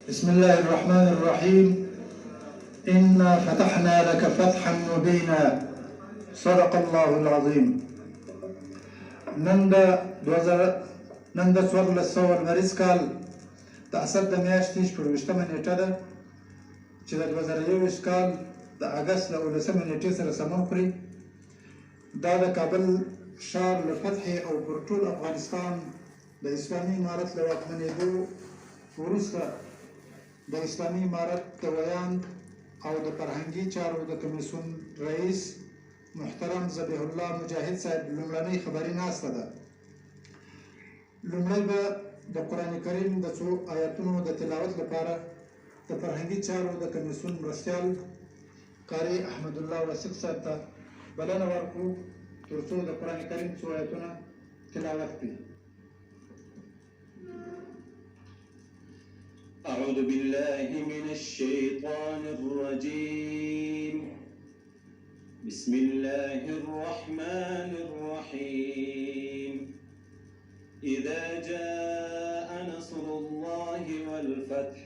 بسم الله الرحمن الرحيم. إنا فتحنا لك فتحا مبينا صدق الله العظيم. نن د 1400 کال د اسد د میاشتې 24مه نیټه ده چې د 2021 کال د اګست له 19مه نیټې سره سمون خوري. دا د کابل ښار له فتح او پر ټول افغانستان د اسلامي امارت له واکمنېدو وروسته د اسلامي امارت د ویان او د فرهنګي چارو د کمیسیون رئیس محترم ذبیح الله مجاهد صاحب لومړنۍ خبري ناسته ده. لومړی به د قرآن کریم د څو آیاتونو د تلاوت لپاره د فرهنګي چارو د کمیسیون مرستیال قاري احمد الله وثیق صاحب ته بلنه ورکړو تر څو د قرآن کریم څو آیاتونه تلاوت کړي. أعوذ بالله من الشيطان الرجيم. بسم الله الرحمن الرحيم. إذا جاء نصر الله والفتح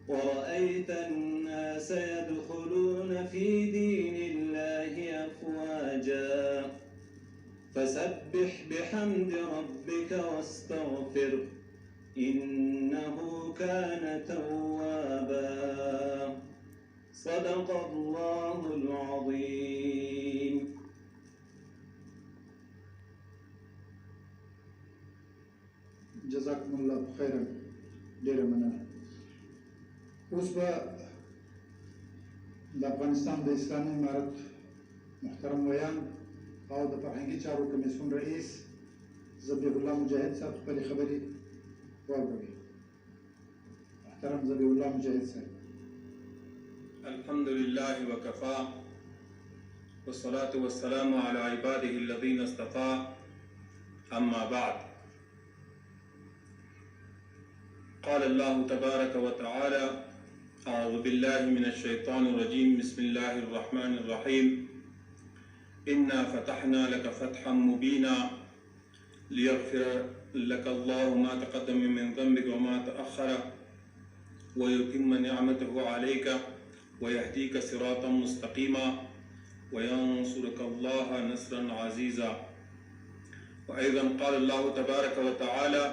ورأيت الناس يدخلون في دين الله أفواجا فسبح بحمد ربك واستغفره إنه كان توابا صدق الله العظيم. جزاكم الله خيرا. ډیره مننه. اوس به د افغانستان د اسلامي امارت محترم ویان او د فرهنګي چارو کمیسیون رئیس ذبیح الله مجاهد صاحب خپلې خبرې واوروي. محترم ذبیح الله مجاهد صاحب. الحمد لله وكفى والصلاة والسلام على عباده الذين اصطفى أما بعد. قال الله تبارك وتعالى: أعوذ بالله من الشيطان الرجيم. بسم الله الرحمن الرحيم. إنا فتحنا لك فتحا مبينا ليغفر لك الله ما تقدم من ذنبك وما تأخر ويتم نعمته عليك ويهديك صراطا مستقيما وينصرك الله نصرا عزيزا. وأيضا قال الله تبارك وتعالى: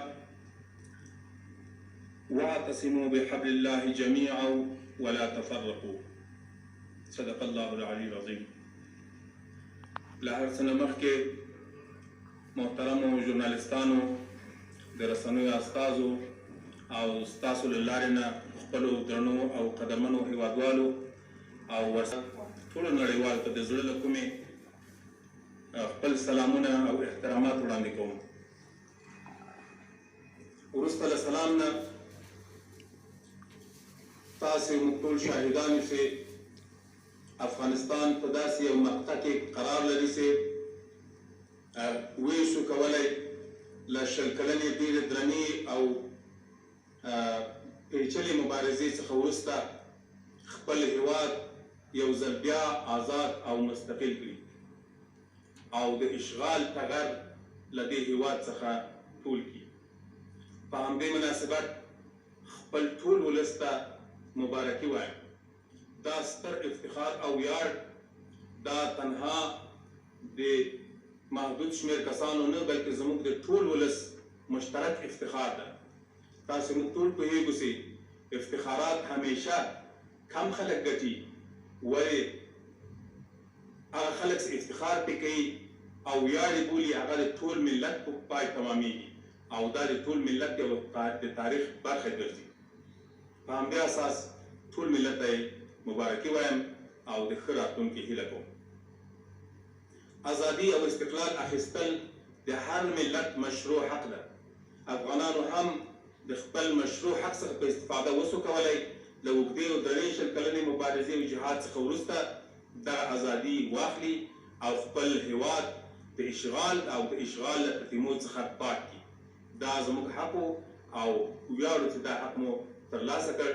واعتصموا بحبل الله جميعا ولا تفرقوا صدق الله العلي العظيم. لهر سنه مخکې محترمو ژورنالستانو د رسنیو استازو او ستاسو له لارې نه خپلو درنو او قدمنو هیوادوالو او ټولو نړیوالو ته د زړه له کومې خپل سلامونه او احترامات وړاندې کوم. وروسته له سلام نه تاسې موږ ټول شاهدان یو چې افغانستان په داسې یو مقطع کې قرار لري چې ویې شو کولی له شل کلنې ډېرې درنې او پیچلې مبارزې څخه وروسته خپل هیواد یو ځل بیا آزاد او مستقل کړي او د اشغال ټغر له دې هیواد څخه ټول کړي. په همدې مناسبت خپل ټول ولس ته مبارکي وایم. دا ستر افتخار او ویاړ دا تنها د محدود شمیر کسانو نه بلکې زموږ د ټول ولس مشترک افتخار ده. تاسو موږ ټول پوهیږو چې افتخارات همیشه کم خلک ګټي ولې هغه خلک چې افتخار پې کوي او ویاړ یې بولي هغه د ټول ملت په پای تمامیږي او دا د ټول ملت یو د تاریخ برخه ګرځي. په همدې اساس ټول ملت ته مبارکي وایم او د ښه راتلونکي هیله کوم. ازادي او استقلال اخیستل د هر ملت مشروع حق ده. افغانانو هم د خپل مشروع حق څخه په استفاده وسو کولی له اوږدې او درې شل کلنې مبارزې او جهاد څخه وروسته دغه ازادي واخلي او خپل هیواد د اشغال او د اشغال له تتمو څخه پاک کړي. دا زموږ حق او ویاړو چې دا حق مو ترلاسه کړ.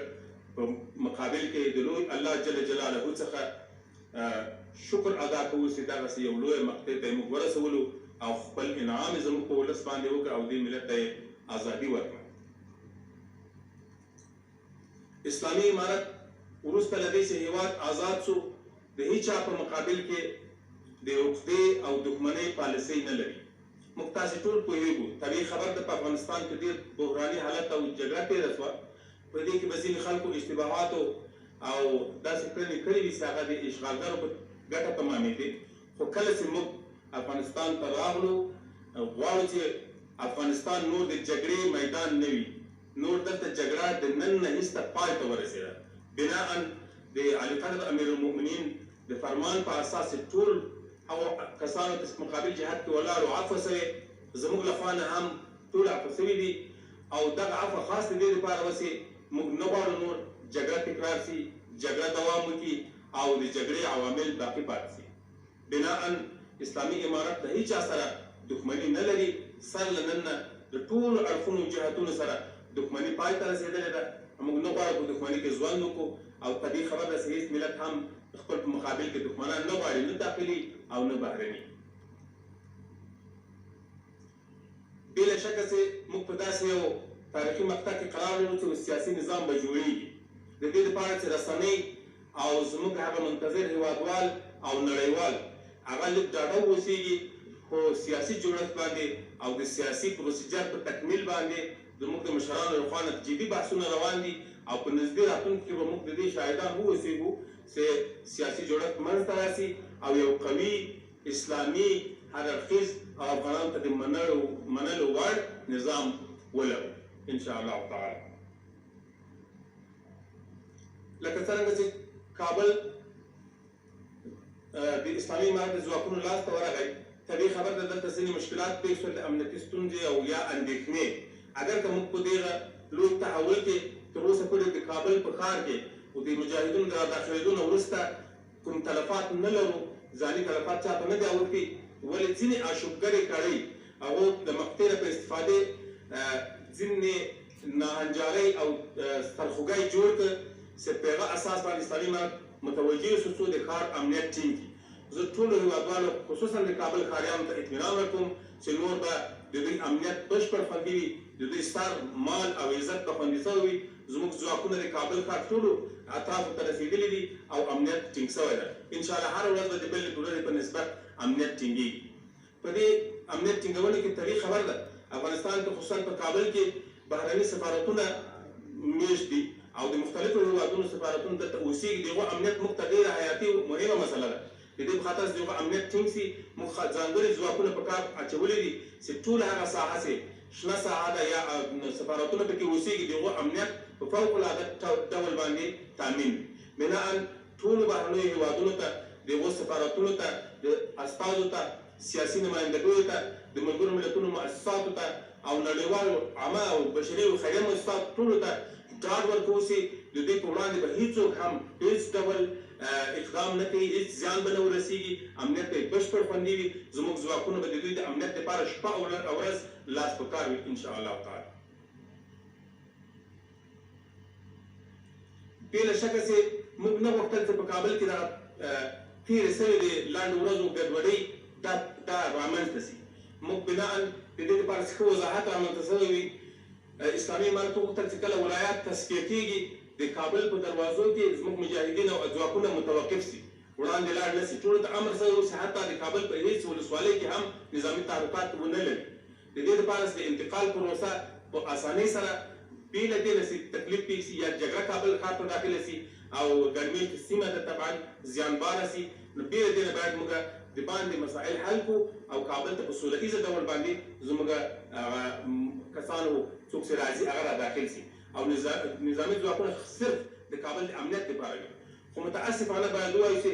په مقابل کې د لوی الله جل جلاله څخه شکر ادا کوو چې دغسې یو لویه مقطع ته یې موږ ورسولو او خپل انعام یې زموږ په ولس باندې وکړ او دې ملت ته یې ازادي ورکړه. اسلامي امارت وروسته له دې چې هیواد آزاد شو د هیچا په مقابل کې د عقدې او دښمنۍ پالیسۍ نه لري. موږ تاسې ټول پوهېږو طبیعي خبر ده په افغانستان کې ډېر بحراني حالت او جګړه تېره شوه. په دې کې به ځینې خلکو اشتباهاتو او داسې کړنې کړې وي چې هغه د اشغالګرو په ګټه تمامېدې. خو کله چې موږ افغانستان ته راغلو غواړو چې افغانستان نور د جګړې میدان نه وي، نور دلته جګړه د نن نه هیڅ پای ته ورسېده. بناء د علي قدر امیر المؤمنین د فرمان په اساس ټول هغو کسانو ته مقابل جهاد کې ولاړو عفو شوی، زموږ لخوا نه هم ټول عفو شوي دي او دغه عفو خاص د دې لپاره وسې موږ نه غواړو نور جګړه تکرار شي، جګړه دوام وکړي او د جګړې عوامل باقي پاتې شي. بناء اسلامي امارت د هیچا سره دښمني نه لري، سر له نن نه د ټولو اړخونو جهتونو سره دښمني پای ته رسېدلې ده. موږ نه غواړو په دښمني کې ژوند وکړو او طبیعي خبر ده چې هېڅ ملت هم خپل په مقابل کې دښمنان نه غواړي، نه داخلي او نه بهرني. بې له شکه چې موږ په داسې یو تاریخي مقطع کې قرار لرو چې سیاسي نظام به جوړېږي. د دې لپاره چې رسنۍ او زموږ هغه منتظر هېوادوال او نړیوال هغه لږ ډاډه واوسېږي، خو سیاسي جوړښت باندې او د سیاسي پروسیجر په تکمیل باندې زموږ د مشرانو لخوا نه جدي بحثونه روان دي او په نږدې راتلونکي کې به موږ د دې شاهدان واوسېږو چې سیاسي جوړښت منځته راسي او یو قوي اسلامي هر اړخیز او افغانانو ته د منلو وړ نظام ولرو انشاءالله تعالی. لکه څرنګه چې کابل د اسلامي امارت د ځواکونو لاس ته ورغی، طبیعي خبر ده دلته ځینې مشکلات پېښ شول، د امنیتي ستونزې او یا اندېښنې. اگر که موږ په دغه لوی تحول کې تر اوسه پورې د کابل په ښار کې او د مجاهدینو د راداخلېدو نه وروسته کوم تلفات نه لرو، ځاني تلفات چاته نه دي اوښتي، ولې ځینې اشوبګرې کړۍ هغو د مقطع نه په استفادې ځینې ناهنجارۍ او سرخوږی جوړ کړ چې په هغه اساس باندې اسلامي امارت متوجه شو څو د ښار امنیت ټینګ کړي. زه ټولو هېوادوالو خصوصا د کابل ښاریانو ته اطمینان ورکوم چې نور به د دوی امنیت بشپړ خوندي وي، د دوی سر مال او عزت به خوندي شوی وي. زموږ ځواکونه د کابل ښار ټولو اطرافو ته رسېدلي دي او امنیت ټینګ شوی ده. انشاءالله هره ورځ به د بلې ټولنې په نسبت امنیت ټینګېږي. په دې امنیت ټینګولو کې طبیعي خبر ده افغانستان کې خصوصا په کابل کې بهرني سفارتونه میشت دي او د مختلفو هېوادونو سفارتونه دلته اوسېږي. د هغو امنیت موږ ته ډېره حیاتي مهمه مسله ده. د دې په خاطر چې د هغو امنیت ټینګ شي موږ ځانګړي ځواکونه په کار اچولي دي چې ټوله هغه ساحه چې شنه ساحه ده یا سفارتونه پکې اوسېږي د هغو امنیت په فوق العاده ډول باندې تامین وي. بناء ټولو بهرنیو هېوادونو ته د هغو سفارتونو ته د استازو ته سیاسي نمایندګیو ته د ملګرو ملتونو مؤسساتو ته او نړیوالو عامه او بشري او خیریه مؤسساتو ټولو ته ډاډ ورکوو چې د دوی په وړاندې به هېڅوک هم هېڅ ډول اقدام نه کوي، هېڅ زیان به نه ورسېږي، امنیت به یې بشپړ خوندي وي. زموږ ځواکونه به د دوی د امنیت لپاره شپه او ورځ لاس په کار وي انشاءالله تعالی. بې له شکه چې موږ نه غوښتل چې په کابل کې دغه تېرې شوې د لنډو ورځو ګډوډۍ دا رامنځته شي. موږ بناء د دې لپاره چې ښه وضاحت رامنځته شوی وي. اسلامي امارت وغوښتل چې کله ولایات تصفیه کېږي د کابل په دروازو کې زموږ مجاهدین او ځواکونه متوقف شي، وړاندې لاړ نه شي. ټولو ته امر شوی و چې حتی د کابل په هېڅ ولسوالۍ کې هم نظامي تحرکات ونه لري. د دې لپاره چې د انتقال پروسه په اسانۍ سره بې له دې نه چې تکلیف پېښ شي یا جګړه کابل ښار ته داخله شي او ګرمېشت سیمه ده طبعا زیانباره شي، نو بې له دې نه باید موږ د باندې مسائل حل کړو او کابل ته په سوله ایزه ډول باندې زموږ کسانو څوک چې راځي هغه را داخل شي او نظامي ځواکونه صرف د کابل د امنیت لپاره وي. خو متاسفانه باید ووایو چې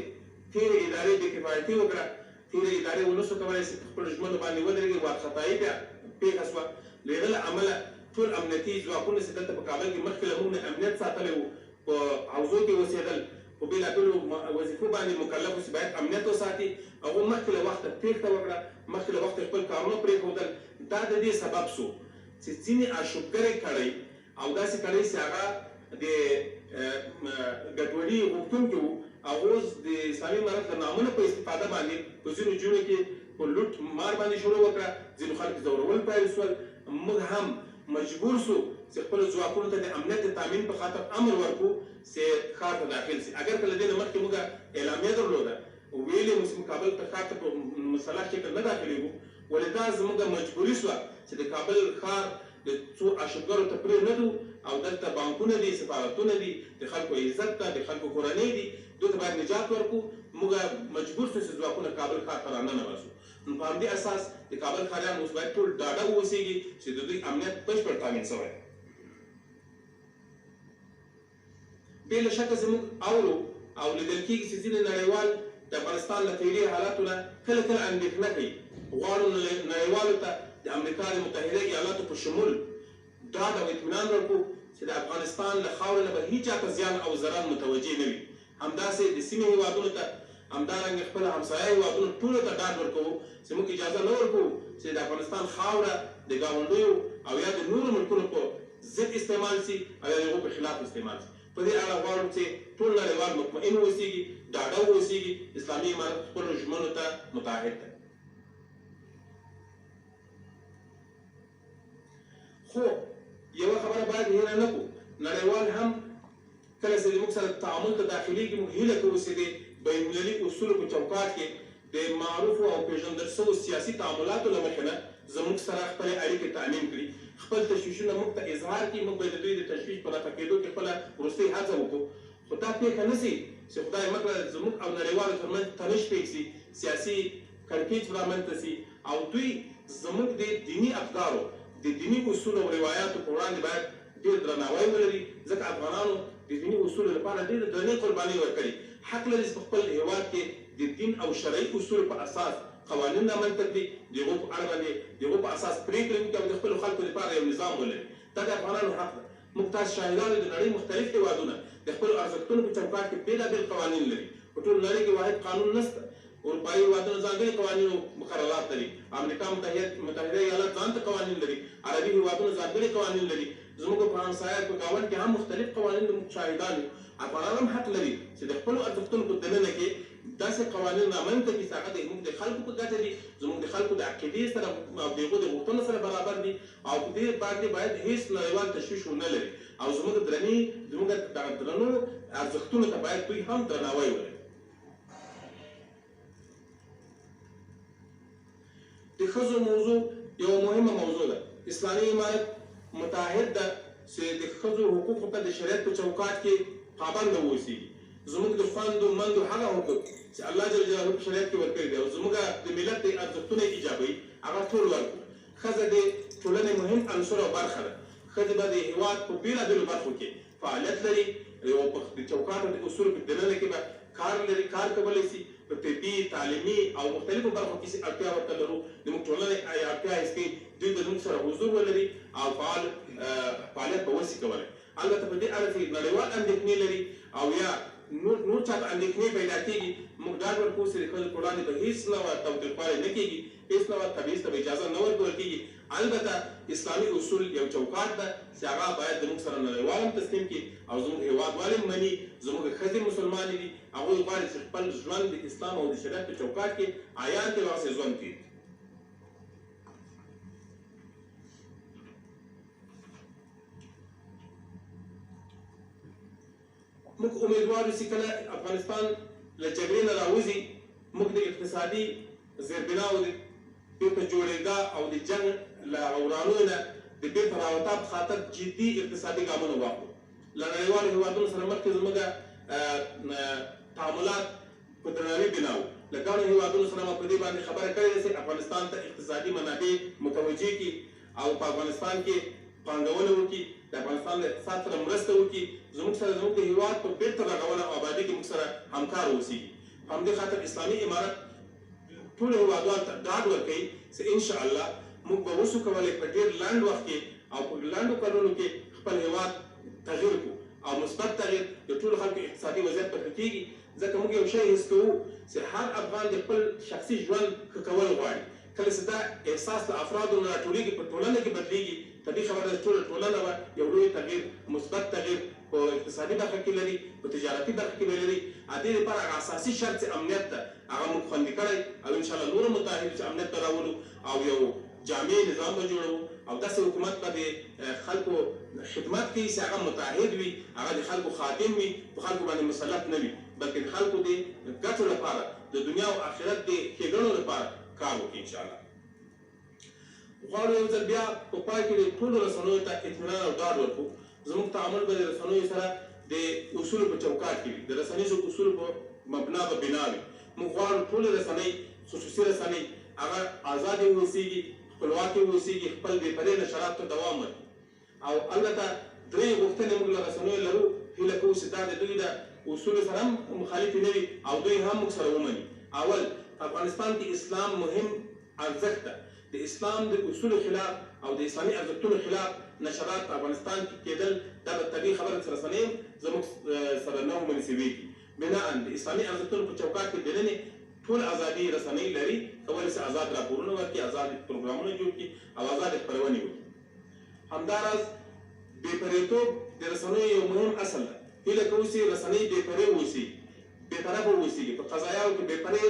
تېرې ادارې بې کفایتي وکړه، تېرې ادارې ونه شو کولی چې په خپلو ژمنو باندې ودرېږي. وارخطایي بیا پېښه شوه. له هغه له امله ټول امنیتي ځواکونه چې دلته په کابل کې مخکې له موږ نه امنیت ساتلی وو، په حوزو کې اوسېدل، په بېلابېلو وظیفو باندې مکلف وو چې باید امنیت وساتي، هغو مخکې له وخته تېښته وکړه، مخکې له وخته خپل کارونه پرېښودل. دا د دې سبب شو چې ځینې اشوبګرې کړۍ او داسې کړۍ چې هغه د ګډوډي غوښتونکي وو، هغو د اسلامي امارت له نامونو په استفاده باندې په ځینو جوړو کې په لوټ مار باندې شروع وکړه، ځینو خلک ځورول پیل شول. موږ هم مجبور شو چې خپل ځواکونو ته د امنیت د تامین په خاطر امر ورکړو چې ښار ته داخل شي. اگر که له دې نه مخکې موږ اعلامیه درلوده ویلې مو چې کابل ته ښار ته په مسلح شکل نه داخلېږو، ولې دا زموږ مجبوري شوه چې د کابل ښار د څو اشوګرو ته پرې نه دو او دلته بانکونه دي، سفارتونه دي، د خلکو عزت ته، د خلکو کورنۍ دي، دوی ته باید نجات ورکړو. موږ مجبور شو چې ځواکونه کابل ښار ته راننوځو. نو په همدې اساس د کابل ښاریان اوس باید ټول ډاډه واوسېږي چې د دوی امنیت بشپړ تامین شوی. بې له شکه زموږ اورو او لیدل کېږي چې ځینې نړیوال د افغانستان له فعلي حالاتو نه کله کله اندېښنه کوي. غواړو نړیوالو ته د امریکا د متحده ایالاتو په شمول ډاډ او اطمینان ورکړو چې د افغانستان له خاورې نه به هېڅ چاته زیان او ضرر متوجه نه وي. همداسې د سیمې هېوادونو ته، همدارنګه خپل همسایه هېوادونو ټولو ته ډاډ ورکوو چې موږ اجازه نه ورکوو چې د افغانستان خاوره د ګاونډیو او یا د نورو ملکونو په ضد استعمال شي او یا د هغو په خلاف استعمال شي. په دې اړه غواړو چې ټول نړیوال مطمئن واوسېږي، ډاډه واوسېږي، اسلامي امارت خپلو ژمنو ته متعهد دی. خو یوه خبره باید هېره نه کړو، نړیوال هم کله چې زموږ سره تعامل ته داخلېږي موږ هیله کوو چې د بینالمللي اصولو په چوکاټ کې د معروفو او پیژندل شویو سیاسي تعاملاتو له مخې نه زموږ سره خپلې اړیکې تأمین کړي، خپل تشویشونه موږ ته اظهار کړي. موږ باید د دوی د تشویش په رفع کېدو کې خپله وروستۍ هڅه وکړو. خو دا پېښه نه شي چې خدای مکړه زموږ او نړیوالو ترمنځ تنش پېښ شي، سیاسي کړکېچ رامنځته شي او دوی زموږ د دیني افکارو، د دیني اصولو او روایاتو په وړاندې باید ډېر درناوی ولري، ځکه افغانانو د دیني اصولو لپاره ډېرې درنې قربانۍ ورکړي. حق لري چې په خپل هېواد کې د دین او شرعي اصولو په اساس قوانین رامنځته کړي، د هغو په اړه باندې د هغو په اساس پرېکړې وکړي او د خپلو خلکو لپاره یو نظام ولري. دا د افغانانو حق ده. موږ تاسو شاهدان یو، د نړۍ مختلف هېوادونه د خپلو ارزښتونو په چوکاټ کې بېلابېل قوانین لري. په ټول نړۍ کې واحد قانون نشته. اروپایي هېوادونه ځانګړي قوانین او مقررات لري، امریکا متحده ایالات ځان ته قوانین لري، عربي هېوادونه ځانګړي قوانین لري، زموږ په همسایه په ګاونډ کې هم مختلف قوانین موږ شاهدان یو. افغانان هم حق لري چې د خپلو ارزښتونو په دننه کې داسې قوانین رامنځته کړي چې هغه زموږ د خلکو په ګټه دي، زموږ د خلکو د عقیدې سره او د هغو د غوښتنو سره برابر دي او په دې باندې باید هېڅ نړیوال تشویش ونه لري او زموږ دغه درنو ارزښتونو ته باید دوی هم درناوی ولري. د ښځو موضوع یوه مهمه موضوع ده. اسلامي امارت متعهد ده چې د ښځو حقوقو ته د شریعت په چوکاټ کې پابنده واوسېږي. زموږ د خویندو مندو هغه حقوق چې الله جل جلاله په شریعت کې ورکړي دي او زموږ د ملت د ارزښتونه ایجابوي هغه ټول ورکړو. ښځه د ټولنې مهم عنصر او برخه ده. ښځې به د هېواد په بېلابېلو برخو کې فعالیت لري، د چوکاټو د اصولو په دننه کې به کار کولی شي. په طبي، تعلیمي او مختلفو برخو کې چې اړتیا ورته لرو، زموږ ټولنې اړتیا حس کوي دوی به زموږ سره حضور ولري او فعالیت به وشي کولی. البته په دې اړه چې نړیوال اندېښنې لري او یا نور چاته اندېښنې پیدا کېږي، موږ ډاډ ورکوو چې د ښځو په وړاندې به هېڅ ډول تاوتریخوالی نه کېږي، هېڅ ډول تبعیض ته به اجازه نه ورکول کېږي. البته اسلامي اصول یو چوکاټ ده چې هغه باید زموږ سره نړیوال هم تسلیم کړي او زموږ هېوادوال هم مني. زموږ ښځې مسلمانې دي، هغوی غواړي چې خپل ژوند د اسلام او د شریعت په چوکاټ کې عیان کې داسې ژوند کړي. موږ امیدوار یو چې کله افغانستان له جګړې نه راوځي، موږ د اقتصادي زیربناو د بیرته جوړېدا او د جنګ له ورانو نه د بیرته راوتاب خاطر جدي اقتصادي ګامونه واخلو. له نړیوالو هېوادونو سره مخکې زموږ تعاملات په درناوي بنا وو. له ګڼو هېوادونو سره ما په دې باندې خبره کړې ده چې افغانستان ته اقتصادي منابع متوجه کړي او په افغانستان کې پانګونه وکړي، د افغانستان د اقتصاد سره مرسته وکړي، زموږ سره زموږ د هېواد په بیرته رغونه او ابادۍ کې موږ سره همکار واوسېږي. په همدې خاطر اسلامي امارت ټولو هېوادوالو ته ډاډ ورکوي چې انشاءالله موږ به وشو کولی په ډېر لنډ وخت کې او په لنډو کلونو کې خپل هېواد تغییر کړو او مثبت تغییر د ټولو خلکو اقتصادي وضعیت به ښه کېږي. ځکه موږ یو شی حس کوو چې هر افغان د خپل شخصي ژوند ښه کول غواړي. کله چې دا احساس د افرادو نه راټولېږي په ټولنه کې بدلېږي، طبیعي خبره ده ټوله ټولنه به یو لوی تغییر، مثبت تغییر په اقتصادي برخه کې لري، په تجارتي برخه کې به لري. د دې لپاره هغه اساسي شرط چې امنیت ده هغه موږ خوندي کړی او انشاءالله نور متحد چې امنیت ته راولو او یو جامع نظام به جوړوو او داسې حکومت به د خلکو خدمت کوي چې هغه متعهد وي، هغه د خلکو خادم وي، په خلکو باندې مسلط نه وي، بلکې د خلکو د ګټو لپاره د دنیا او آخرت د ښېګڼو لپاره کار وکړي انشاءالله. غواړو یو ځل بیا په پای کې د ټولو رسنیو ته اطمینان او ډاډ ورکړو. زموږ تعامل به د رسنیو سره د اصولو په چوکاټ کې وي، د رسنیزو اصولو په مبنا به بنا وي. موږ غواړو ټولې رسنۍ، خصوصي رسنۍ هغه ازادې واوسېږي، خپلواکې واوسېږي، خپل بې پرې نشراتو ته دوام ورکړي. او البته درې غوښتنې موږ له رسنیو لرو، هیله کوو چې دا د دوی د اصولو سره هم مخالفې نه وي او دوی هم موږ سره ومني. اول، په افغانستان کې اسلام مهم ارزښت ده. د اسلام د اصولو خلاف او د اسلامي ارزښتونو خلاف نشرات په افغانستان کې کېدل دا به طبیعي خبره چې رسنۍ زموږ سره نه ومني سویږي. بناء د اسلامي ارزښتونو په چوکاټ کې دننه ټول ازادي رسنۍ لري، کولی شي آزاد راپورونه ورکړي، آزاد پروګرامونه جوړ کړي او آزاد خپرونې وکړي. همداراز بې پرېتوب د رسنیو یو مهم اصل ده. هیله کوو چې رسنۍ بې پرې واوسي، بې طرفه واوسي، په قضایاو کې بې پرې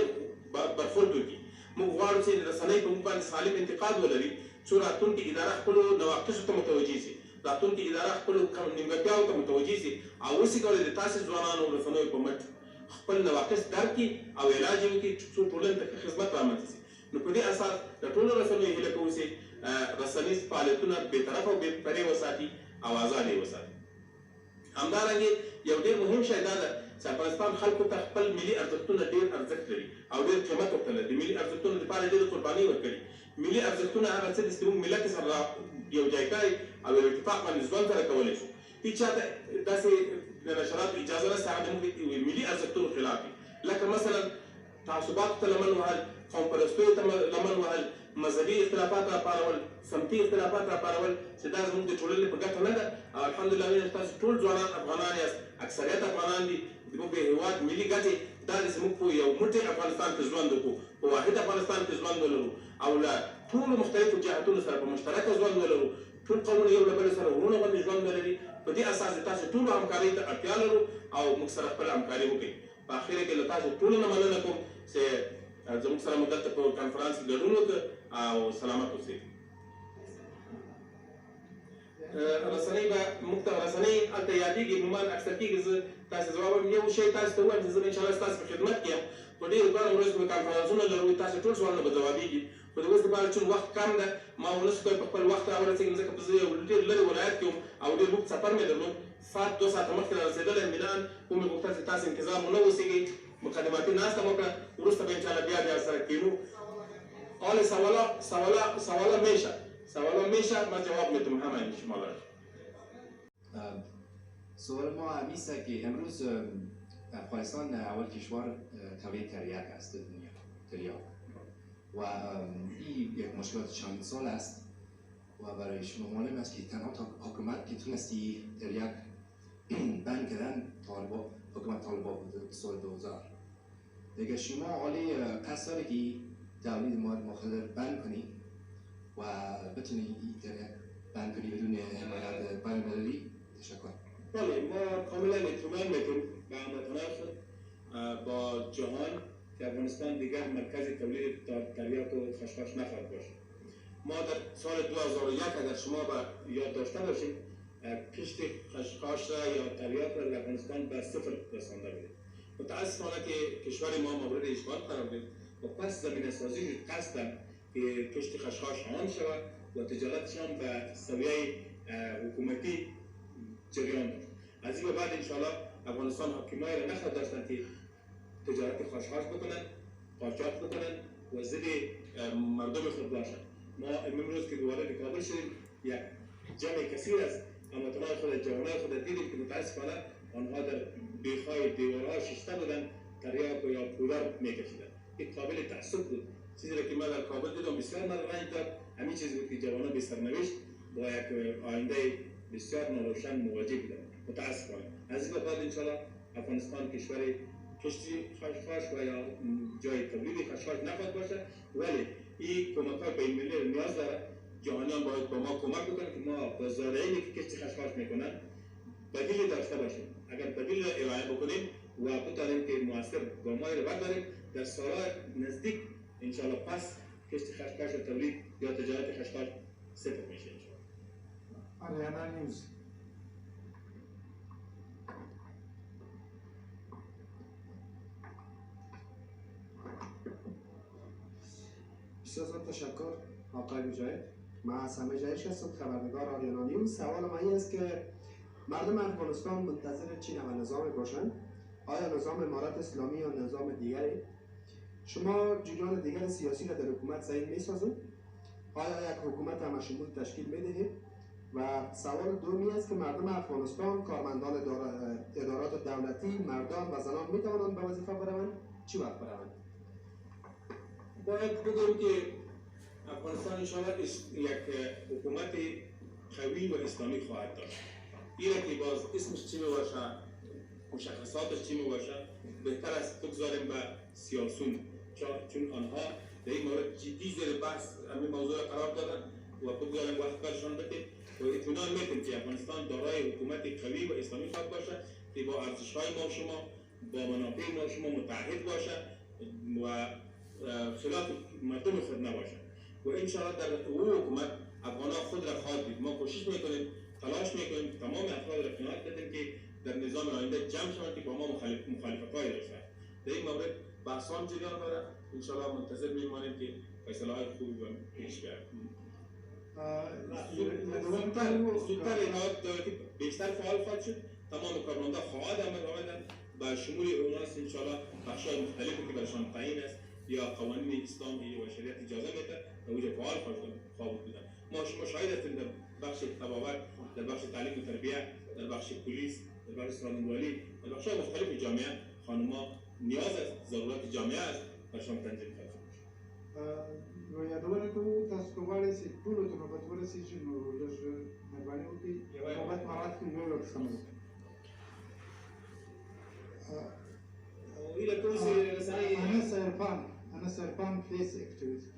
برخورد وکړي. موږ غواړو چې رسنۍ په موږ باندې سالم انتقاد ولري، څو راتلونکې اداره خپلو نواقصو ته متوجه شي، راتلونکې اداره خپلو نیمګړتیاوو ته متوجه شي او وشي کولی د تاسې ځوانانو رسنیو په مټ خپل نواقص درک کړي او علاج یې وکړي څو ټولنې ته ښه خدمت رامنځته شي. نو په دې اساس د ټولو رسنیو هیله کوو چې رسنیز فعالیتونه بې طرفه او بې پرې وساتي او آزاد یې وساتي. همدارنګې یو ډېر مهم شی دا ده چې افغانستان خلکو ته خپل ملي ارزښتونه ډېر ارزښت لري او ډېر قیمت ورته لري. د ملي ارزښتونو لپاره ډېرې قربانۍ ورکړي. ملي ارزښتونه هغه څه دي چې موږ ملت سره یو ځای کوي او یو اتفاق باندې ژوند سره کولی شو. هېڅ چا ته داسې د نشراتو اجازه نشته هغه زموږ د ملي ارزښتونو خلاف وي، لکه مثلا تعصباتو ته لمن وهل، قوم پرستیو ته لمن وهل، مذهبي اختلافات راپارول، سمتي اختلافات راپارول چې دا زموږ د ټولنې په ګټه نه ده. او الحمدلله تاسو ټول ځوانان افغانان یاست، اکثریت افغانان دي. زموږ د هېواد ملي ګټې دا دي چې موږ په یو موټی افغانستان کې ژوند وکړو، په واحد افغانستان کې ژوند ولرو او له ټولو مختلفو جهتونو سره په مشترکه ژوند ولرو، ټول قومونه یو له بل سره ورونه غوندې ژوند ولري. په دې اساس د تاسو ټولو همکارۍ ته اړتیا لرو او موږ سره خپله همکاري وکړئ. په اخره کې له تاسو ټولو نه مننه کوم چې زموږ سره مو دلته په کنفرانس کې ګډون وکړ او سلامت اوسئ. رسنۍ به موږ ته رسنۍ هلته یادېږي، عموما اکثر کېږي. زه تاسو ځواب وایم، یو شی تاسو ته ووایم چې زه به انشاءالله ستاسو په خدمت کې یم. په ډېرو ګڼو ورځو به کنفرانسونه لرو، تاسو ټول سوالونه به ځوابېږي. خو د اوس لپاره چون وخت کم ده، ما ونه شو کولی په خپل وخت راورسېږم، ځکه زه یو ډېر لرې ولایت کې وم او ډېر اوږد سفر مې درلود. ساعت 2 ساعته مخکې رارسېدلی یم. بناً ومې غوښتل چې تاسو انتظار ونه اوسېږئ، مقدماتي ناسته مو وکړه، وروسته به انشاءالله بیا سره کښېنو. حال سوالا میشه من جواب میدم همه شما را. سوال ما همیشه که امروز افغانستان اول کشور تولید تریاک است در دنیا، تریاک، و این یک مشکلات چند سال است و برای شما معلوم است که تنها حکومت که تونستی تریاک بند کردن حکومت طالبا بود سال 2000. دیگه شما حالی قصد که تولید مواد مخدر بند کنی و بتونی این تریاک بند کنی بدون حمایت بین‌المللی؟ تشکر. بله، ما کاملا اطمینان میکنیم به هموطنان خود با جهان که افغانستان دیگر مرکز تولید تریاک و خشخاش نخواهد باشد. ما در سال 2001 اگر شما به یاد داشته باشید کشت خشخاش را یا تریاک را در افغانستان به صفر رسانده بودیم. متاسفانه که کشور ما مورد اشغال قرار گرفت و پس زمینه سازی قصد که کشت خشخاش آن شود و تجارتش هم به سویه حکومتی جریان داشت. از این به بعد انشاءالله افغانستان حاکمایی را نخواهد داشتند که تجارت خشخاش بکنن، قاچاق بکنن و ضد مردم خود باشند. ما امروز که وارد کابل شدیم یک جمع کثیر از هموطنان خود، جوانان خود دیدیم که متاسفانه آنها در بیخای دیوارها شسته بودن، تریاک یا پودر میکشیدند. این قابل تعصب بود. چیزی را که ما در کابل دیدم بسیار من رنج داد. همین چیزی بود که جوانان بی سرنوشت با یک آینده بسیار ناروشن مواجه بودند. متاسفانه از این به بعد انشاءالله افغانستان کشور کشتی خشخاش و یا جای تولید خشخاش نخواهد باشد، ولی این کمک‌های بین‌المللی نیاز داره. جهانیان باید با ما کمک بکنند که ما با زارعینی که کشتی خشخاش میکنن بدیلی داشته باشیم. اگر بدیل را ارائه بکنیم و بتوانیم که موثر گام‌هایی را برداریم، در سال‌های نزدیک انشاءالله پس کشتی خشخاش و تولید یا تجارت خشخاش سفر میشه انشاءالله. آریانا نیوز. بسیار تشکر آقای مجاهد. من از همه جایش هستم، خبرنگار آریانا نیوز. سوال من این است که مردم افغانستان منتظر چی نوع نظام باشند؟ آیا نظام امارت اسلامی یا نظام دیگری؟ شما جریان دیگر سیاسی را در حکومت ضعیف می‌سازید؟ آیا یک حکومت همشمول تشکیل می‌دهید؟ و سوال دومی است که مردم افغانستان، کارمندان ادارات دولتی، مردان و زنان می‌توانند به وظیفه بروند؟ چی وقت بروند؟ باید بگم که افغانستان انشاءالله یک حکومت قوی و اسلامی خواهد داشت. اینه که باز اسمش چی میباشه، مشخصاتش چی میباشه، بهتر است بگذاریم به سیاسون، چون آنها در این مورد جدی زیر بحث همین موضوع قرار دادن و بگذاریم وقت برشان بدیم و اطمینان میتیم که افغانستان دارای حکومت قوی و اسلامی خواهد باشه که با ارزش‌های ما شما، با منافع ما شما متحد باشه و خلاف مردم خود نباشه و انشاءالله در او حکومت افغان‌ها خود را خواهد دید. ما کوشش میکنیم، تلاش میکنیم تمام افراد را قناعت بدیم که در نظام آینده جمع شوند که با ما مخالفت‌های داشتند. در این مورد بحثان جریان دارد. انشاءالله منتظر میمانیم که فیصله‌های خوبی پیش بیاید. زودتر اتحاد دولتی بیشتر فعال خواهد شد. تمام کارمندان خواهد آمدند به شمول اوناست انشاءالله بخش‌های مختلفی که برشان تعیین است یا قوانین اسلامی و شریعت اجازه میده و اوجه فعال خواهد بودن. ما شاهد هستیم در بخش تبابت، در بخش تعلیم و تربیت، در بخش پلیس، در بخش رانندگی، در بخش‌های مختلف جامعه خانم‌ها نیاز است، ضرورت جامعه است برشان تنظیم خواهد شد. نو یادونه کوو تاسو کولی شئ ټولو ته نوبت ورسیږي نو لږ مهرباني وکړئ نوبت مراعات کړئ یو یو سمه إلى كرسي رسائل أنا سيرفان فيس أكتيفيست.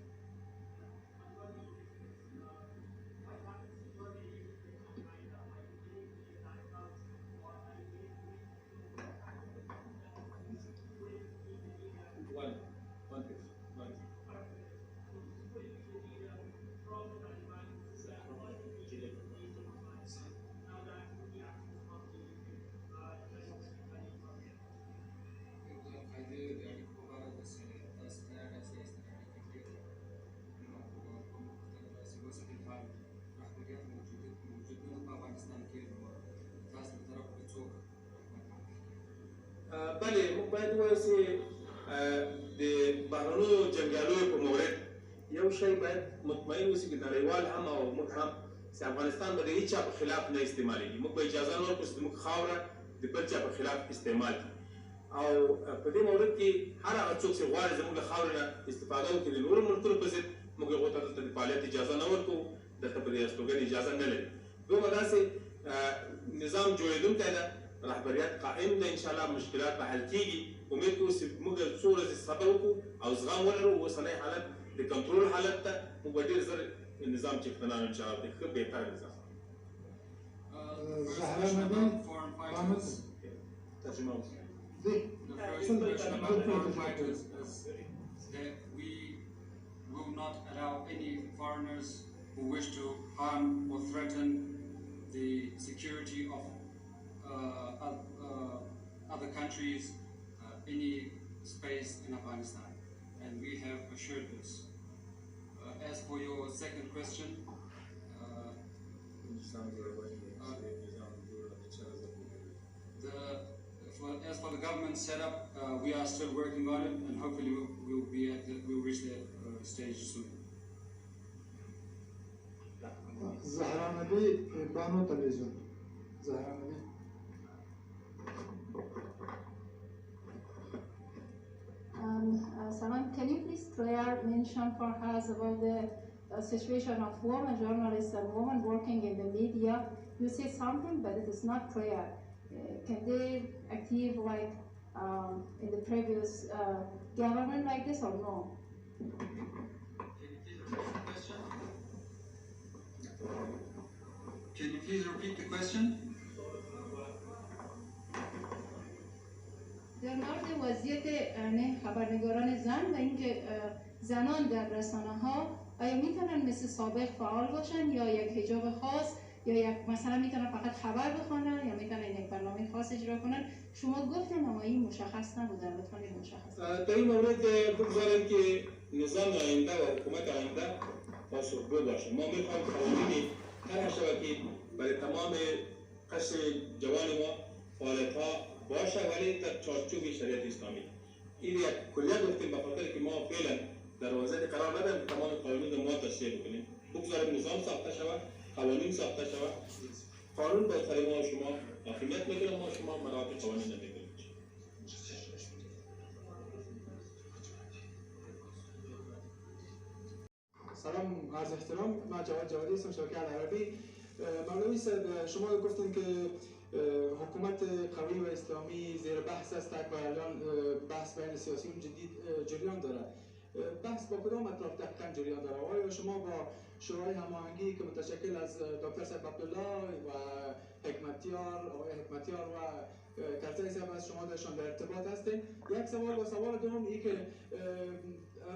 بله موږ باید ووایو چې د بهرنیو جنګیالیو په مورد یو شی باید مطمئن اوسي چې نړیوال هم او موږ هم چې افغانستان به د هیڅ چا په خلاف نه استعمالېږي. موږ به اجازه نه ورکړو چې زموږ خاوره د بل چا په خلاف استعمال کړي او په دې مورد کې هر هغه څوک چې غواړي زموږ له خاورې نه استفاده وکړي د نورو ملکونو په ضد موږ هغو ته دلته د فعالیت اجازه نه ورکوو، دلته په دې استوګنې اجازه نه لري. دومره داسې نظام جوړېدونکی ده، رهبریت قائم ده، انشاءالله مشکلات به حل کېږي. امید کوو چې موږ څو ورځې صبر وکړو او زغم ولرو. اوسنی حالت د کنټرول حالت ده، موږ به ډېر زر نظام چښتنان انشاءالله د ښه بهتره نظام زهرا نبی محمد ترجمه وکړي. دی we will not allow any foreigners who wish to harm or threaten the security of other countries, any space in Afghanistan, and we have assured this. As for your second question, as for the government setup, we are still working on it, and hopefully we'll reach that stage soon. زهرا نبی بانو تلویزیون. زهرا نبی. Salam, can you please clear mention for us about the situation of women journalists and women working in the media? You say something, but it is not clear. Can they active like in the previous government like this or no? Can you please repeat the question? در مورد وضعیت خبرنگاران زن و اینکه زنان در رسانه ها آیا میتونن مثل سابق فعال باشن یا یک حجاب خاص یا یک مثلا میتونن فقط خبر بخونن یا میتونن یک برنامه خاص اجرا کنن؟ شما گفتین اما این مشخص نبوده، لطفا این مشخص. در این مورد بگذاریم که نظام آینده و حکومت آینده پاسخگو باشه. ما میخوایم قوانینی طرح شود که برای تمام قشر جوان ما فعالیت‌ها باشه ولی در چارچوب شریعت اسلامی. این یک کلیت گفتیم به خاطر که ما فعلا در وضعیت قرار نداریم تمام قوانین ما تشریح بکنیم. بگذاریم نظام ساخته شود، قوانین ساخته شود. قانون به سر ما و شما حاکمیت میکنه، ما شما مراعات قوانین نمیکنیم. سلام، عرض احترام. من جواد جوادی هستم، شبکه العربی. مولوی صاحب، شما گفتین که حکومت قوی و اسلامی زیر بحث است و الان بحث بین سیاسیون جدید جریان داره. بحث با کدام اطراف دقیقاً جریان داره؟ آیا شما با شورای هماهنگی که متشکل از دکتر صاحب عبدالله و حکمتیار، آقای حکمتیار و کرتای صاحب از شما درشان در ارتباط هستین؟ یک سوال و سوال دوم این که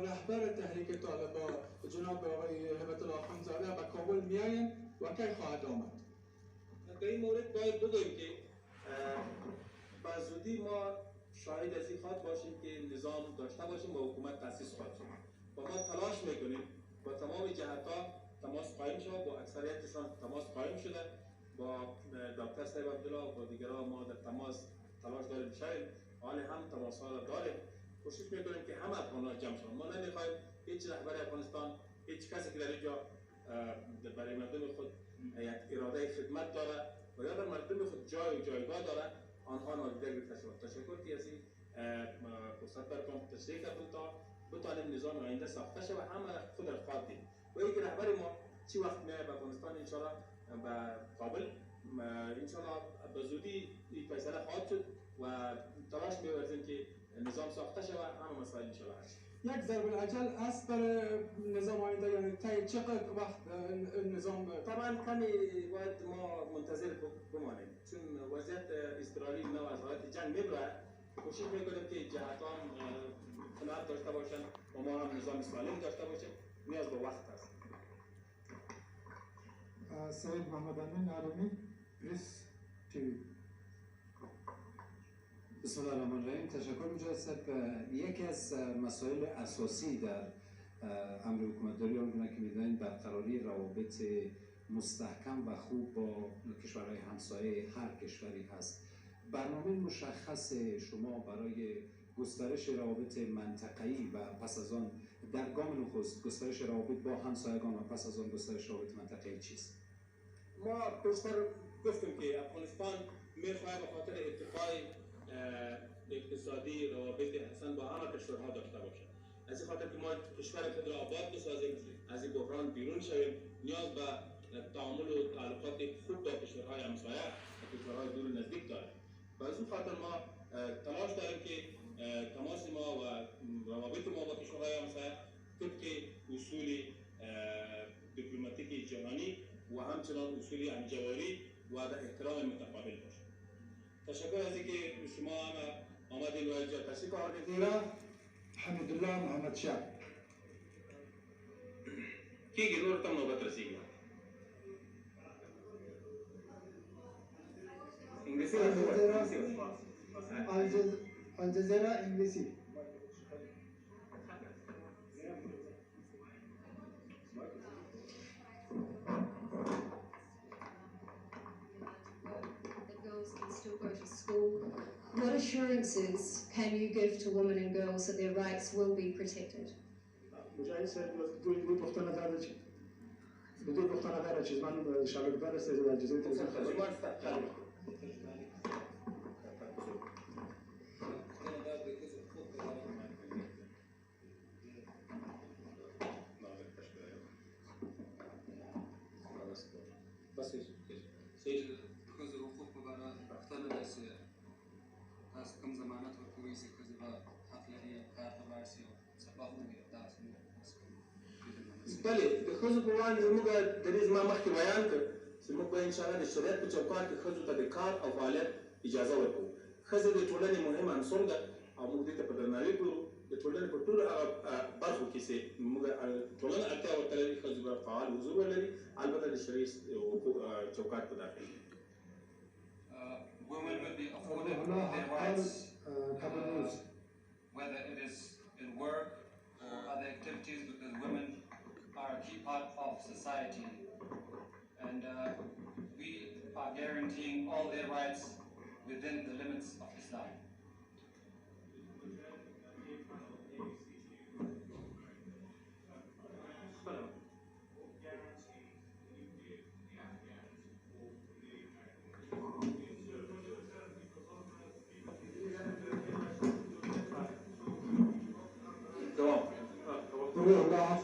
رهبر تحریک طالبا جناب آقای هبت الله اخوندزاده به کابل میاین و کی خواهد آمد؟ در این مورد باید بگوییم که به زودی ما شاهد از این خواهد باشیم که نظام داشته باشیم و حکومت تأسیس خواهد شد و ما تلاش میکنیم با تمام جهت‌ها تماس قائم شود، با اکثریتشان تماس قائم شده، با دکتر صاحب عبدالله و با دیگران ما در تلاش داریم شویم. حال هم تماس‌ها را داریم، کوشش میکنیم که همه افغان‌ها جمع شوند. ما نمیخوایم هیچ رهبر افغانستان، هیچ کسی که در اینجا برای مردم خود یک اراده خدمت داره و یا در مردم خود جای و جایگاه داره، آنها نادیده گرفته شود. تشکر که از این فرصت برکن تشریح کردن تا بتوانیم نظام آینده ساخته شود و همه خود را خواهد دید. و اینکه رهبر ما چی وقت میاد به افغانستان انشاءالله به کابل، انشاءالله به زودی این فیصله خواهد شد و تلاش می‌ورزیم که نظام ساخته شود، همه مسائل انشاءالله حل شود. یک ضرب الاجل است برای نظام آینده، یعنی تا چقدر وقت نظام؟ طبعا کمی باید ما منتظر بمانیم چون وضعیت اضطراری نو از حالت جنگ میبره. کوشش میکنیم که جهتان قناعت داشته باشند و ما هم نظام سالم داشته باشیم. نیاز به وقت است. سید محمد امین عالمی، پریس تیوی. بسم الله الرحمن الرحیم. تشکر مجاهد صاحب. یکی از مسائل اساسی در امر حکومتداری آنگونه که می‌دانید برقراری روابط مستحکم و خوب با کشورهای همسایه هر کشوری هست. برنامه مشخص شما برای گسترش روابط منطقه‌ای و پس از آن در گام نخست گسترش روابط با همسایگان و پس از آن گسترش روابط منطقه‌ای چیست؟ ما پیشتر گفتیم که افغانستان می‌خواهد به خاطر ارتقای اقتصادی روابط حسن با همه کشورها داشته باشد. از این خاطر که ما کشور خود را آباد بسازیم، از این بحران بیرون شویم، نیاز به تعامل و تعلقات خوب با کشورهای همسایه و کشورهای دور و نزدیک داریم. و از این خاطر ما تلاش داریم که تماس ما و روابط ما با کشورهای همسایه طبق اصول دیپلماتیک جهانی و همچنان اصول همجواری و در احترام متقابل باشه. تشکر از اینکه شما آمدین و اینجا تشریف آوردید. حمیدالله محمد شاه. کی گنور تم نوبت رسیدگی. انگلیسی الجزیره انگلیسی. What assurances can you give to women and girls that their rights will be protected? مجاهد صاحب دو پختانه داره چی؟ دو پختانه داره چیز من شبکه‌دار است در جزیره بله د ښځو په وړاندې زموږ دریځ ما مخکې بیان کړ چې موږ به انشاءالله د شریعت په چوکاټ کې ښځو ته د کار او فعالیت اجازه ورکوو. ښځه د ټولنې مهم عنصر ده او موږ دې ته په درناوي ګورو. د ټولنې په ټولو هغه برخو کې چې موږ ټولنه اړتیا ورته لري ښځو به فعال حضور ولري البته د شرعي چوکاټ په داخل کې women will be afforded their rights, whether it is in work or other activities, because women are a key part of society, and we are guaranteeing all their rights within the limits of Islam.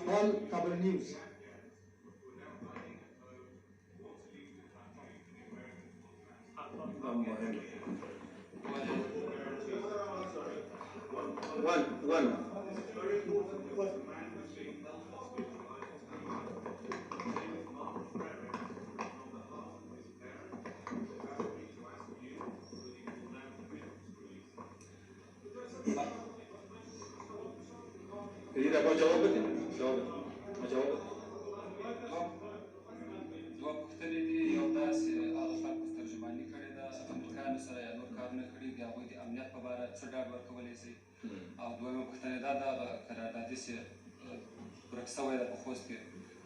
All Kabul News. One. Tidak mau jawab betul. Jawab. دوه پوښتنې دي یو داسې هغه خلکو ترجماني کړې ده امریکایانو سره یا نور کارونه کړي د هغوی د امنیت په باره څه ډاډ ورکولی شي او دویمه پوښتنې دا ده هغه قراردادي چې ورک شوی ده په خوست کې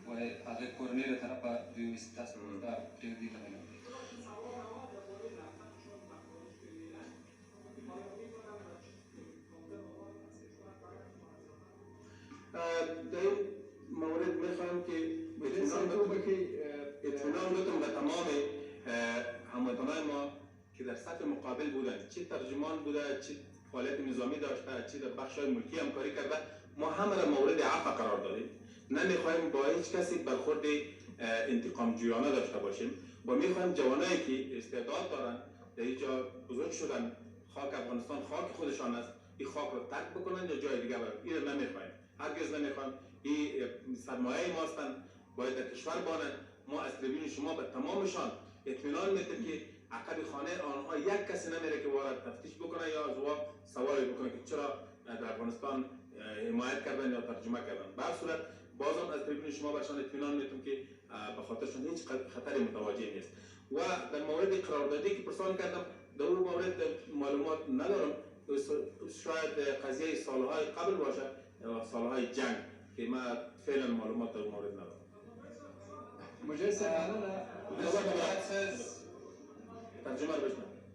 وایي هغې کورنۍ له طرفه دوی وایي چې تاسو دا پرېږدي که نه در این مورد میخوایم که اطمینان بتون به تمام هموطنان ما که در سطح مقابل بودن چه ترجمان بوده چه فعالیت نظامی داشته چه در بخش‌های ملکی همکاری کرده ما همه را مورد عفو قرار دادیم نمیخوایم با هیچ کسی برخورد انتقام جویانه داشته باشیم و میخوایم جوانایی که استعداد دارن در اینجا بزرگ شدن خاک افغانستان خاک خودشان است این خاک را ترک بکنن یا جای دیگه برن این را نمیخوایم هرگز نمیخوایم این سرمایه ما هستند باید در کشور بانند ما از تریبون شما به تمامشان اطمینان میدیم که عقب خانه آنها یک کسی نمیره که وارد تفتیش بکنه یا از او سوالی بکنه که چرا در افغانستان حمایت کردن یا ترجمه کردن به هر صورت بازم از تریبون شما برشان اطمینان میدیم که به خاطرشان هیچ خطری متوجه نیست و در مورد قراردادی که پرسان کردم در اون مورد معلومات ندارم شاید قضیه سالهای قبل باشه یا سالهای جنگ که ما فعلا معلومات در مورد ندارم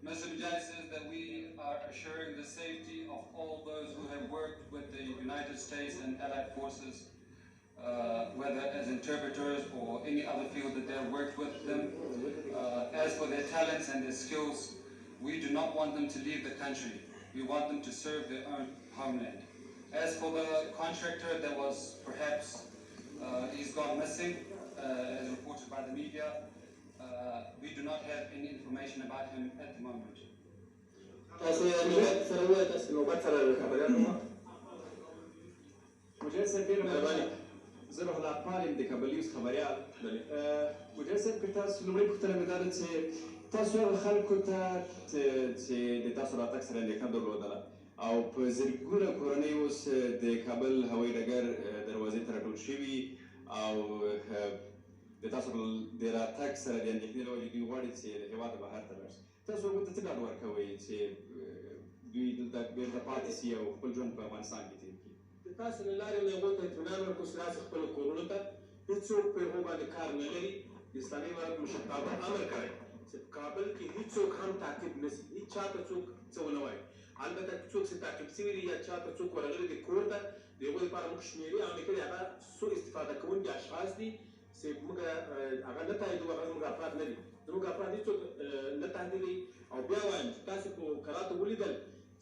Mr. Mujahid says that we are assuring the safety of all those who have worked with the United States and Allied forces, whether as interpreters or any other field that they have worked with them. As for their talents and their skills, we do not want them to leave the country. We want them to serve their own homeland. As for the contractor that was perhaps, he's gone missing, as reported by the media, we do not have any information about him at the moment. مجاهد صاحب زه روح الله اقبال یم د کابل نیوز خبریال مجاهد صاحب که تاسو لومړۍ پوښتنه مې دا ده چې تاسو هغه خلکو ته چې د تاسو راتګ سره اندېښنه درلودله او په زرګونه کورنۍ اوس د کابل هوایي ډګر دروازې ته راټول شوي او د تاسو د راتګ سره د اندېښنې له وجې دوی غواړي چې د هېواده بهر ته لاړ شي تاسو هغوی ته څه ډاډ ورکوئ چې دوی دلته بېرته پاتې شي او خپل ژوند په افغانستان کې تېر کړي تاسو له لارې نه هغوی ته اطمینان ورکړو چې راسئ خپلو کورونو ته هېڅوک په هغو باندې کار نه لري د اسلامي امارت مشرتابه امر کړی چې په کابل کې هېڅوک هم تعقیب نه شي هېڅ چا ته څوک څه ونه وایي البته څوک چې تعقیب شوي دي یا چا ته څوک ورغلي دي کور ته د هغوی لپاره موږ شمېرې او لیکلي هغه سوء استفاده کوونکي اشخاص دي چې موږ هغه نه تاییدوو هغه زموږ افراد نه دي زموږ افراد هېڅوک نه تهدیدوي او بیا وایم چې تاسو په کراتو ولیدل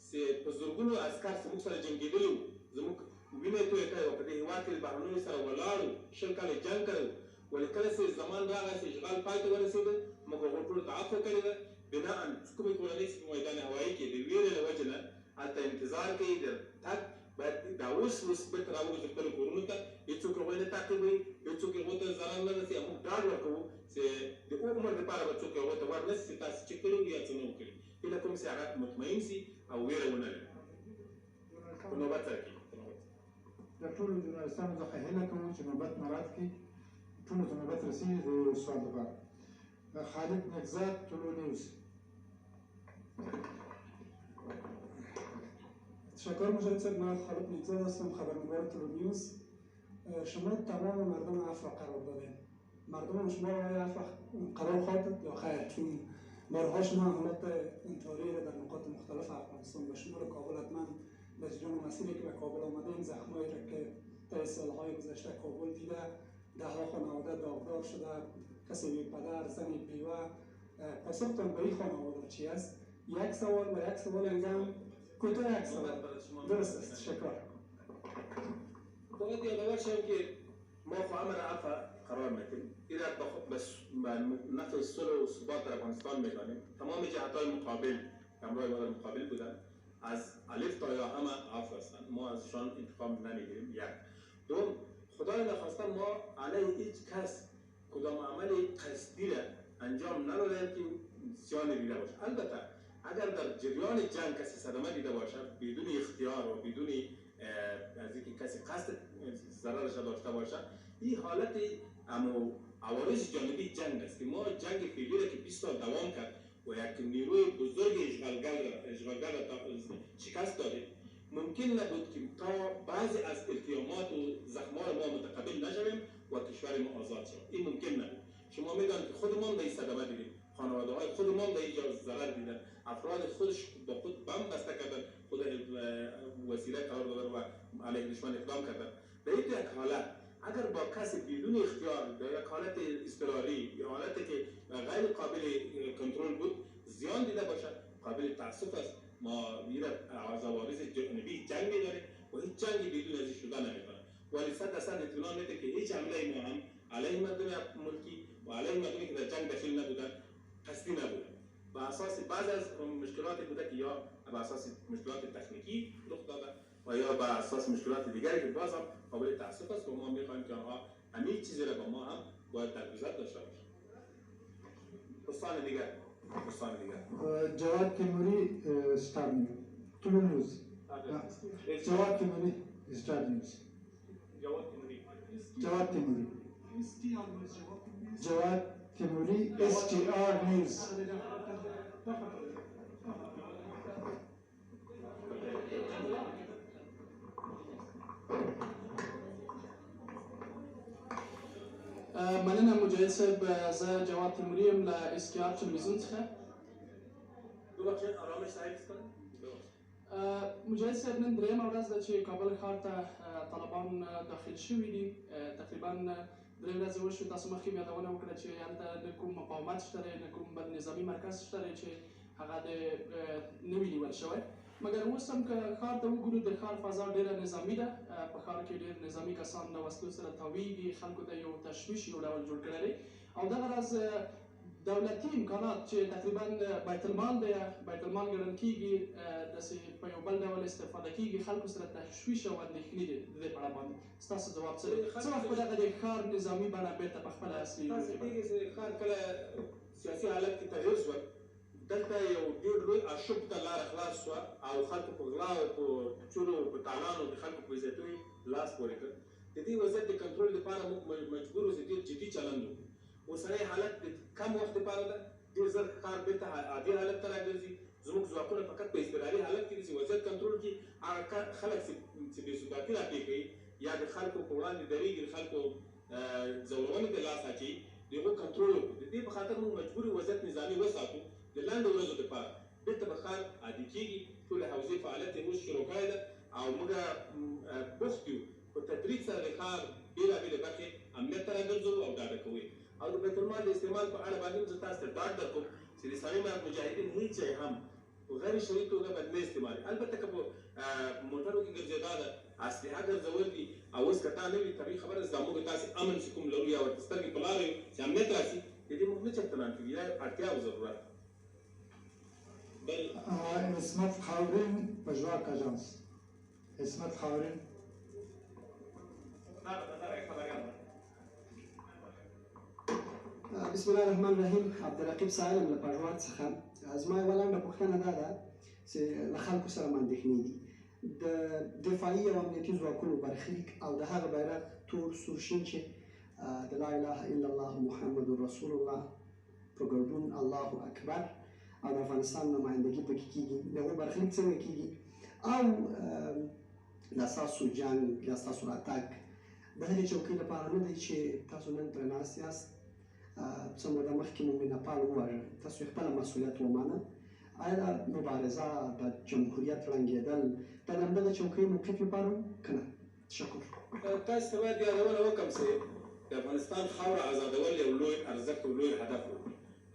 چې په زرګونو عسکر چې موږ سره جنګېدلي وو زموږ وینه یې تویه کړې وه په دې هېواد کې د بهرنیو سره ولاړو 20 کاله جنګ کړی و ولې کله چې زمان راغی چې اشغال پای ته ورسېده موږ هغو ټولو ته عفو کړې ده بناء کومې کورنۍ چې په میدان هوایي کې د ویرې له وجې نه هلته انتظار کوي د تګ باید دا اوس بېرته راوګرځي خپلو کورونو ته هېڅوک هغوی نه تعقیبوي هېڅوک هغو ته ضرر نه رسي موږ ډاډ ورکوو چې د عمر دپاره به څوک هغو ته ور نه شي چې تاسو چې کړي وو یا څه نه وو کړي هیله کوم چې هغه مطمئن شي او ویره ونه لري په نوبت سره کې د ټولو ژورنالستانو څخه هیله کوو چې نوبت مراعات کړي، ټولو ته نوبت رسېږي د سوال لپاره. خالد نگزاد، طلوع نیوز. تشکر مجاهد صاحب. من خالد نگزاد هستم، خبرنگار طلوع نیوز. شما تمام مردم عفو قرار دادین. مردم شما را عفو قرار خواهد داد یا خیر؟ چون بارها شما حملات انتحاری را در نقاط مختلف افغانستان به شمول کابل حتما در جریان مسیری که به کابل آمدین، زخمایی را که در سالهای گذشته کابل دیده، دهها خانواده داغدار شده، کسی بی پدر، زنی بیوه. پاسختان به این خانواده چی است؟ یک سوال و یک سوال انگام کوتاه. یک سوال درست است. تشکر. باید یادآور شوم که ما خو امر عفو قرار میدیم. این را به نفع صلح و ثبات در افغانستان میدانیم. تمام جهت‌های مقابل همراه ما در مقابل بودن، از الف تا یا همه عفو هستند. ما ازشان انتقام نمیگیریم. یک. دوم، خدای نخواسته ما علیه هیچ کس کدام عمل قصدی را انجام ندادیم که زیان دیده باشه. البته اگر در جریان جنگ کسی صدمه دیده باشد بدون اختیار و بدون از اینکه کسی قصد ضررش داشته باشد، این حالت عوارض جانبی جنگ است که ما جنگ فعلی را که 20 سال دوام کرد و یک نیروی بزرگ اشغالگر را شکست دادیم، ممکن نبود که تا بعضی از التیامات و زخم‌ها ما متقبل نشویم و کشور ما آزاد شود. این ممکن نبود. شما میدانید که خودمان در این صدمه دیدیم، خانواده‌های خودمان در اینجا ضرر دیدن، افراد خودش با خود بم بسته کردن، خود وسیله قرار دادن و علیه دشمن اقدام کردن. در این یک حالت اگر با کسی بدون اختیار در یک حالت اضطراری یا حالتی که غیر قابل کنترل بود زیان دیده باشد، قابل تأسف است. ما از عوارض جانبی جنگ می‌داریم و هیچ جنگی بدون ازش شده نمی‌کنه. ولی 100% اطمینان میده که هیچ حمله ما هم علیه مردم ملکی و علیه مردمی که در جنگ داخل نبودن قصدی نبود. به اساس بعض از مشکلات بوده که یا به اساس مشکلات تکنیکی رخ داده و یا به اساس مشکلات دیگری که باز هم قابل تأسف است و ما می‌خوایم که آنها همین چیزی را با ما هم باید در گذر داشته باشند. دوستان دیگر جواد تیموری، ستار نیوز، طلوع نیوز. جواد تیموری، ستار نیوز. جواد تیموری، STR نیوز. مننه مجاهد صاحب. زه جواد تیموري یم له STR تلویزیون څخه. مجاهد صاحب، نن درېیمه ورځ ده چې کابل ښار ته طالبان داخل شوي دي. تقریبا 3 ورځې وشوې. تاسو مخکې هم یادونه وکړه چې هلته نه کوم مقاومت شته دی، نه کوم بل نظامي مرکز شته دی چې هغه نه وي نیول شوی. مګر اوس هم که ښار ته وګورو، د ښار فضا ډېره نظامي ده. په ښار کې ډېر نظامي کسان له وسلو سره تاویږي، خلکو ته یو تشویش یو ډول جوړ کړی دی. او دغه راز دولتي امکانات چې تقریبا بیت المال دی، بیت المال ګڼل کېږي، داسې په یو بل ډول استفاده کېږي، خلکو سره تشویش او اندېښنې دي د دې په اړه باندې. ستاسو ځواب څه دی؟ څه وخت به دغه د ښار نظامي بڼه بېرته په خپله اصلي ښار کله سیاسي حالت کې تغیر شول، دلته یو ډېر لوی اشوب ته لاره خلاص شوه او خلکو په غلا او په چورو او په تالانو د خلکو په عزتونو لاس پورې کړ. د دې وضعیت د کنټرول لپاره موږ مجبور اوسو ډېر جدي چلند وکړو. اوسنی حالت د کم وخت لپاره ده، ډېر ژر ښار بېرته عادي حالت ته راګرځي. زموږ ځواکونه فقط په اضطراري حالت کې دي چې وضعیت کنټرول کړي. هغه خلک چې بېثباتي راپې کوي یا د خلکو په وړاندې درېږي، د خلکو ځورونې ته لاس اچوي، د هغو کنټرول وکړو. د دې په خاطر موږ مجبور یو وضعیت نظامي وساتو د لاندې ورځو لپاره. بېرته به ښار عادي کېږي. ټولې حوزې فعالیت یې اوس شروع کړې ده او موږ بوخت یو په تدریج سره د ښار بېلابېلې برخې امنیت ته راګرځوو او ډاډه کوو. او د بیت المال د استعمال په اړه باندې زه تاسو ته ډاډ درکوم چې د اسلامي مجاهدین هېڅ ځای هم په غیر شرعي توګه باید نه استعمالوي. البته که په موټرو کې ګرځېدا ده، اسلحه ګرځول دي او اوس که تا نه وي، طبیعي خبره ده چې دا موږ تاسې امن چې کوم لرو یا ورته سترګې په لاره یو چې امنیت راشي، د دې موږ نه چمتنان کېږو. دا اړتیا او ضرورت. اسمت خاورین، پژواک اژانس. اسمت خاورین. بسم الله الرحمن الرحیم. عبدالرقیب سالم له پژواک څخه. زما یوه لنډه پوښتنه دا ده چې له خلکو سره مو اندېښنې دي. د دفاعي او امنیتي ځواکونو برخلیک او د هغه بیرغ تور سور شین چې د لا اله الا الله محمد رسول الله په ګډون الله اکبر او د افغانستان نمایندګي پکې کیږي د هغو برخلیک څنګه کیږي او د ستاسو جنګ یا ستاسو راتګ د هغې چوکۍ لپاره نه دی چې تاسو نن پرې ناست یاست څه موده مخکې مو مینهپال وواژه تاسو یې خپله مسؤلیت ومانه آیا دا مبارزه د جمهوریت ړنګېدل د همدغه چوکۍ موقف لپاره که نه تشکر تاسو ته باید یادونه وکړم چې د افغانستان خاوره آزادول یو لوی ارزښت او لوی هدف و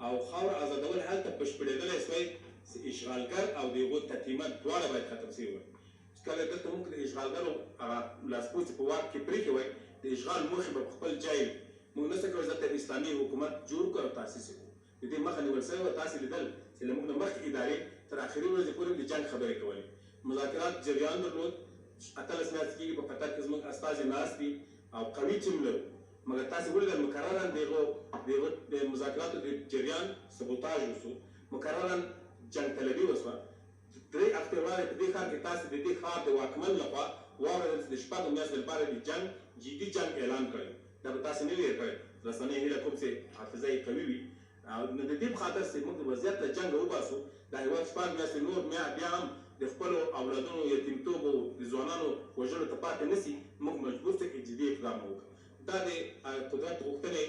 او خاوره آزادول هلته بشپړېدلی سوی چې اشغالګر او د هغو تتیمت دواړه باید ختم شوي وای چې کله دلته موږ د اشغالګرو هغه لاسپوڅي په واک کې پرېښې وای د اشغال موخې به په خپل ځای وي موږ نشو کولی چې دلته اسلامي حکومت جوړ کړو او تاسیس یې کړو د دې مخه نیول شوې وه تاسې لیدل چې له موږ نه مخکې ادارې تر آخري ورځې پورې د جنګ خبرې کولې مذاکرات جریان درلود 18 میاشتې کېږي په قطر کې زموږ استازي ناست دي او قوي ټیم لرو مګر تاسې ولیدل مکررا د مذاکراتو د جریان سبوتاژ وشو مکررا جنګ طلبي وشوه 3 اکتوبر په دې ښار کې تاسې د دې ښار د واکمن لخوا واورېدل چې د شپږو میاشتو لپاره د جنګ جدي جنګ اعلان کړی دا به تاسې نه وي کړی رسنۍ هیله کوم چې حافظه یې قوي وي او د دې په خاطر چې موږ د وضعیت له جنګه وباسو دا هېواد شپږ میاشتې نور بیا هم د خپلو اولادونو یتیمتوب او د ځوانانو وژلو ته پاتې نه شي موږ مجبور شو چې جدي اقدام وکړو دا د قدرت غوښتنې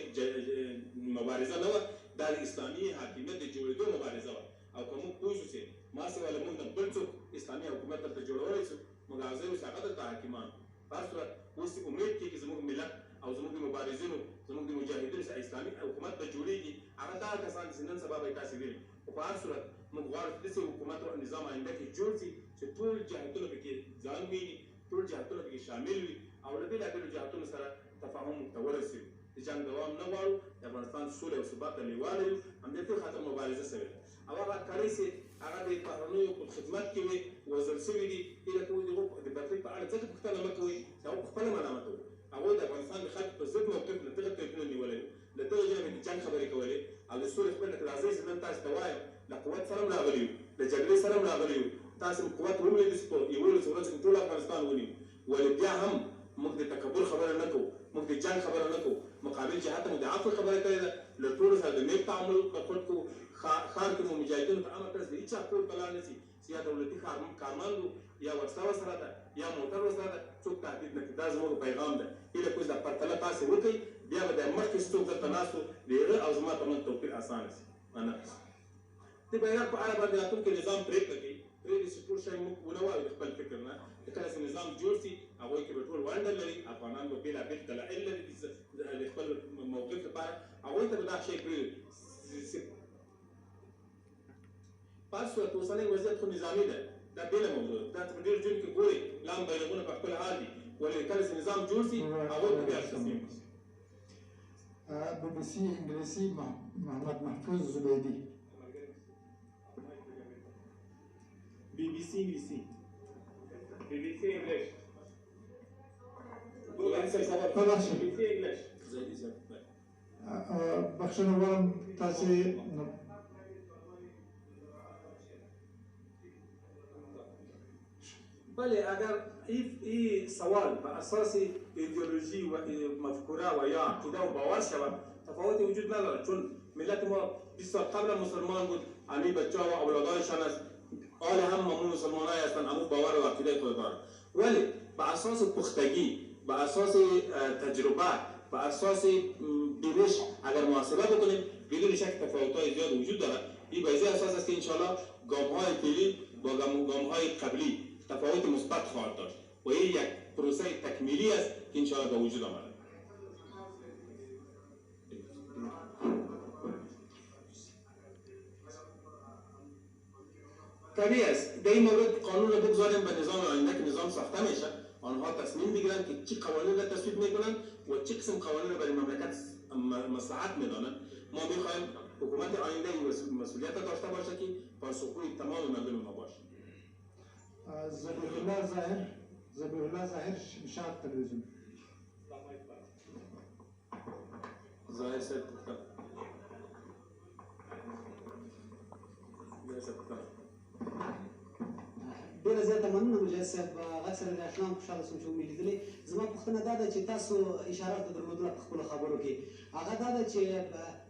مبارزه نه وه دا د اسلامي حاکمیت د جوړېدو مبارزه وه او که موږ پوه شو چې ما سوه له موږ نه بل څوک اسلامي حکومت دلته جوړولی شو موږ هغه ځای اوس هغه دلته حاکمان په هر صورت اوس امید کېږي زموږ ملت او زموږ د مبارزینو زموږ د مجاهدینو چې اسلامي حکومت به جوړېږي هغه دا کسان چې نن سبا به یې تاسې ویلي خو په هر صورت موږ غواړو چې داسې حکومت او نظام آینده کې جوړ شي چې ټول جهتونه پکې ځان ویني ټول جهتونه پکې شامل وي او له بېلابېلو جهتونو سره تفاهم ته ورسوي د جنګ دوام نه غواړو د افغانستان سوله او ثبات ته لیواله یو همدې خاطر مبارزه شوې ده او هغه کړۍ چې هغه د بهرنیو په خدمت کې وي وژل شوي دي هیله کوو د هغو د برخلیک په اړه ځکه پوښتنه مه کوئ چې هغوی خپله ملامت وو هغوی د افغانستان د خلکو په ضد موقف له دغه توپونه نیولی له دغه ژبې د جنګ خبرې کولې او د سولې خبرې لکه راځئ چې نن تاسو ته وایم له قوت سره هم راغلي یو له جګړې سره هم راغلي یو تاسو قوت ومولیدو چې په 11 ورځو کې ټول افغانستان ونیو ولې بیا هم موږ د تکبر خبره نه کوو موږ د جنګ خبره نه کوو مقابل جهت مو د عفو خبره کړې ده له ټولو سره د نیک تعامل برخورد کوو ښار کې مو مجاهدینو ته امر کړی چې د هېچا کور ته لاړ نه شي چې یا دولتي کارمند وو یا وسله ورسره ده یا موټر ورسره ده څوک تهدید نه کړي دا زموږ پیغام ده هیله کوو چې دا پرتله تاسې وکړئ بیا به د مخکې څوک دلته ناست وو د هغه او زما ترمنځ توپیر اسانه شي مننه د بیرغ په اړه باندې راتلونکی نظام پرېکړه کوي پرېږدي چې ټول شی موږ ونه وایو د خپل فکر نه چې کله چې نظام جوړ شي هغوی کې به ټول ونډه لري افغانان به بېلابېل دلایل لري د خپل موقف لپاره هغوی ته به دا شی پرېږدي په هر صورت اوسنی وضعیت خو نظامي ده دا بېله موضوع ده دا په ډېر ژوند کې ګورئ لام بیرغونه په خپل حال دي ولې کله چې نظام جوړ شي هغوی به بیا تصمیم شي BBC انګلیسي محمد محفوظ زبیدي BBC انګلیسي BBC انګلیش BBC انګلیش بخښنه غواړم تاسې بله اگر این سوال به اساس ایدئولوژی و مفکوره و یا عقیده و باور شود تفاوتی وجود نداره چون ملت ما 20 سال قبل مسلمان بود همین بچه‌ها و اولادایشان است آل هم مسلمانای هستند همون باور و عقیده خود دارند ولی به اساس پختگی به اساس تجربه به اساس بینش اگر محاسبه بکنیم بدون شک تفاوت‌های زیاد وجود دارد این به اساس است که ان شاءالله گام‌های فعلی با گام‌های قبلی تفاوت مثبت خواهد داشت و این یک پروسه تکمیلی است که انشاءالله به وجود آمده طبیعی است در این مورد قانون را بگذاریم به نظام آینده که نظام ساخته میشه آنها تصمیم بگیرند که چه قوانین را تصویب میکنند و چه قسم قوانین را برای مملکت مصلحت میدانند ما میخواهیم حکومت آینده این مسئولیت داشته باشه که پاسخگوی تمام مردم ما باشه زبیح الله ظاهر شاد تلویزیون ظاهر صاحب د ډېره زیاته مننه مجاهد صاحب غږ سره د اشنا خوشحاله شوم چې مې لیدلې. زما پوښتنه دا ده چې تاسو اشاره ورته درلودله په خپلو خبرو کې، هغه دا ده چې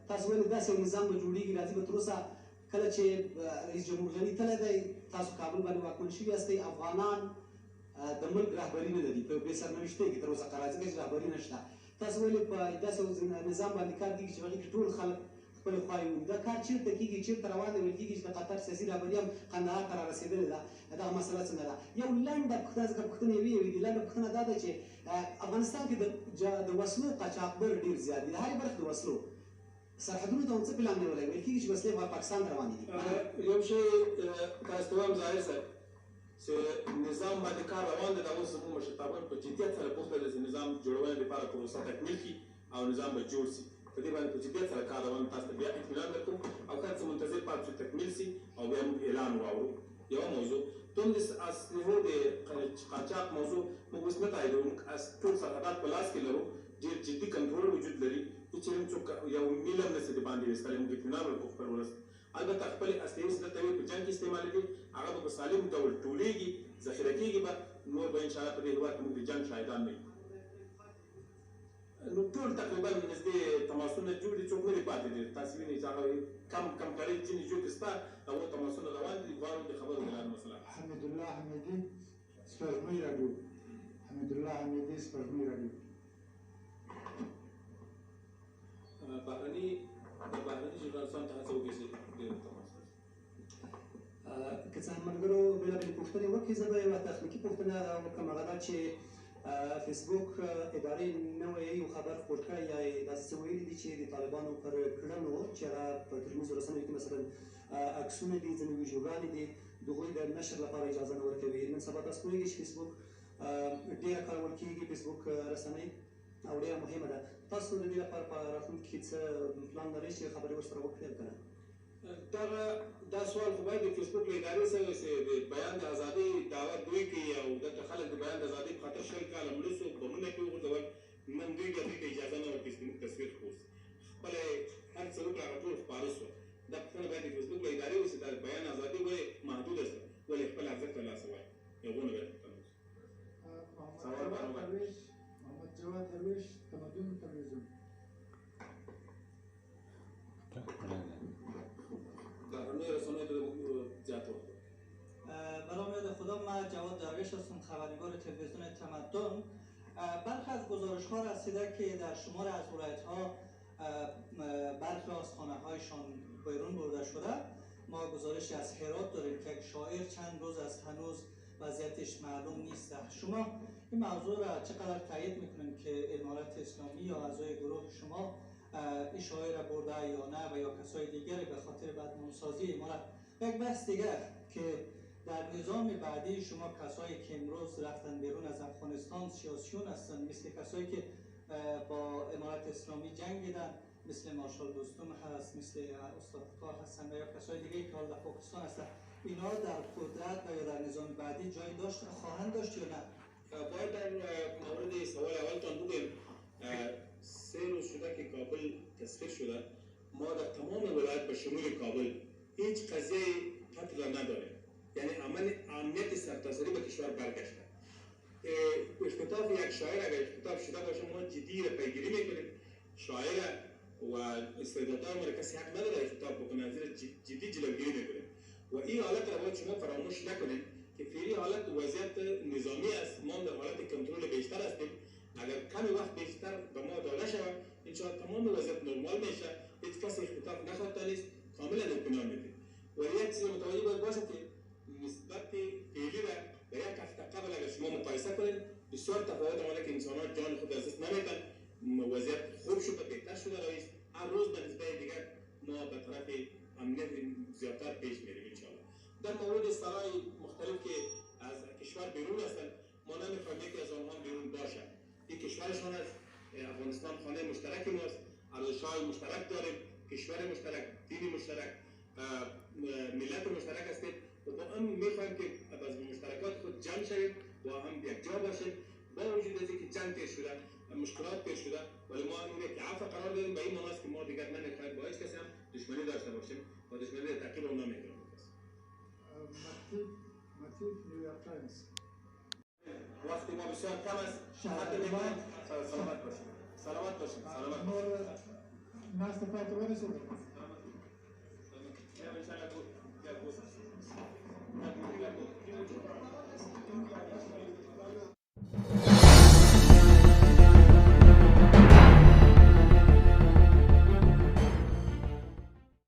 تاسو ولې داسې یو نظام به جوړېږي راځي به تر اوسه کله چې رئیس جمهور غني تللی دی تاسو کابل باندې واکمن شوي یاستئ، افغانان د ملک رهبري نه لري په بې سرنوشتۍ کې تر اوسه قرار ځکه چې رهبري نشته. تاسو ولې په داسې نظام باندې کار کېږي چې هغې کې ټول خلک خپلې خواوې وي؟ دا کار چېرته کېږي، چېرته روان دی؟ ویل کېږي چې د قطر سیاسي رهبري هم قندهار ته را رسېدلې ده. دغه مسله څنګه ده؟ یو لنډه پوښتنه، ځکه پوښتنې یوې دي، لنډه پوښتنه دا ده چې افغانستان کې د وسلو قاچاقبر ډېر زیات دي، د هرې برخې د وسلو سرحدونو ته هم څه پلان نیولی؟ ویل کېږي چې وسلې پاکستان ته روانې دي. یو شی تاسو ته وایم ظاهر صاحب چې نظام باندې کار روان دی، دا اوس زموږ مشرتابان په جدیت سره بوخته دي چې نظام جوړونې لپاره پروسه تکمیل کړي او نظام به جوړ شي. په دې باندې په جدیت سره کار روان، تاسو ته بیا اطمینان درکوم او کله چې منتظر پاتې شو تکمیل شي او بیا موږ اعلان واورو. یوه موضوع دوم د اسلحو د قاچاق موضوع موږ اوس نه تاییدوو، موږ ټول سرحدات په لاس کې لرو، ډېر جدي کنټرول وجود لري، هېڅ چېرې څوک یو میل هم نشي د باندې ویستلی. موږ اطمینان ورکوو خپل ولس. البته خپلې اسلحې چې دلته وي په جنګ کې استعمالېدي هغه به په سالم ډول ټولېږي، ذخیره کېږي به، نور به انشاءالله په دې هېواد کې موږ د جنګ شاهدان نه یو. نو ټول تقریبا نږدې تماسونه جوړ دي، څوک نه دي پاتې دي. تاسو وینئ چې هغه کم کړی ځینې جوړې شته، هغو تماسونه روان دي. غواړم د خبرو د لارې مسله حمدالله حمیدي سپوږمۍ راډیو. حمدالله حمیدي سپوږمۍ راډیو. بهرني ژورنالستانو ته هڅه وکړئ چې ډېر تماس که څه هم ملګرو بېلابېلې پوښتنې وکړي، زه به یوه تخنیکي پوښتنه وکړم، هغه دا چې فیسبوک ادارې نوی یو خبر خپور کړی یا یې داسې څه ویلي دي چې د طالبانو پر کړنو چې هغه په ټولنیزو رسنیو کې مثلا عکسونه دي، ځینې ویډیوګانې دي، د هغوی د نشر لپاره اجازه نه ورکوي. نن سبا تاسو پوهېږئ چې فیسبوک ډېره کارول کېږي، فیسبوک رسنۍ او ډېره مهمه ده. تاسو د دې لپاره په راتلونکي کې څه پلان لرئ چې خبرې ورسره وکړئ او که نه؟ دا سوال خو باید د فیسبوک له ادارې سره چې د بیان د ازادۍ دعوه دوی کوي او دلته خلک د بیان د ازادۍ په خاطر 20 کاله مړه شو، بمونه پرې وغورځول، نن دوی بیا دوی ته اجازه نه ورکوي چې موږ تصویر خپور شي. خپله هر څه وکړه هغه ټول خپاره شوه. دا پوښتنه باید د فیسبوک له ادارې وشي، دا بیان ازادي ولې محدوده شوه، ولې خپل ارزښت له لاسه وایي؟ هغو نه باید پوښتنه وشي. محمد جواد درویش، تمدن تلویزیون. بهرنیو رسانیو ته زیات وخت به نام یاد خدا، من جواد درویش هستم، خبرنگار تلویزیون تمدن. برخی از گزارش‌ها رسیده که در شمار از ولایت‌ها برخی آستانه‌هایشان بیرون برده شده. ما گزارشی از هرات داریم که یک شاعر چند روز است هنوز وضعیتش معلوم نیست. شما این موضوع را چقدر تایید میکنید که امارت اسلامی یا اعضای گروه شما این شاعر را برده یا نه و یا کسای دیگری به خاطر بدنام‌سازی امارت؟ یک بحث دیگر که در نظام بعدی شما کسایی که امروز رفتن بیرون از افغانستان سیاسیون هستند، مثل کسایی که با امارت اسلامی جنگیدن، مثل مارشال دوستم هست، مثل استاد کار هستن و یا کسای دیگه که حال در پاکستان هستن، اینا در قدرت و یا در نظام بعدی جای داشت خواهند داشت یا نه؟ باید در مورد سوال اولتان بگویم 3 روز شده که کابل تصفیه شده، ما در تمام ولایت به شمول کابل هیچ قضیه قتل را نداریم، یعنی امنیت سرتاسری به کشور برگشته. اختطاف یک شاعر اگر اختطاف شده باشه ما جدی را پیگیری میکنیم، شاعر و استعدادها ما کسی حق نداره اختطاف بکنه، از جدی جلوگیری میکنیم و این حالت را باید شما فراموش نکنید که فعلی حالت وضعیت نظامی است، ما در حالت کنترل بیشتر هستیم. اگر کمی وقت بیشتر به ما داده شود انشاءالله تمام وضعیت نرمال میشه، هیچ کس اختطاف نخواهد دانست، کاملا اطمینان میدیم. و یک چیز متوجه باید باشه که نسبت فعلی را به یک هفته قبل اگر شما مقایسه کنید بسیار تفاوت آمده که انسان‌ها جان خود از دست نمیدن، وضعیت خوب شده، بهتر شده رئیس. هر روز به نسبت دیگر ما به طرف امنیت زیادتر پیش میریم انشاءالله. در مورد سرای مختلف که از کشور بیرون هستند ما نمیخوایم یکی از آنها بیرون باشد. این کشورشان است، افغانستان خانه مشترک ماست، ارزش‌های مشترک داریم، کشور مشترک، دین مشترک، ملت مشترک هستیم و با هم میخوایم که از مشترکات خود جمع شویم و هم یک جا باشیم. با وجود از اینکه جنگ پیش شده، مشکلات پیش شده، ولی ما این که عفو قرار دادیم به این معنی است که ما دیگر نمیخوایم با هیچ کسی هم دشمنی داشته باشیم و دشمنی تعقیب اون نمیکنیم. اکتیو نیویورک تایمز. وقتی ما بسیار کم است حتی میگوییم سلامت باشید سلامت باشید سلامت باشید ناست پاتوانی شده یا انشاءالله گود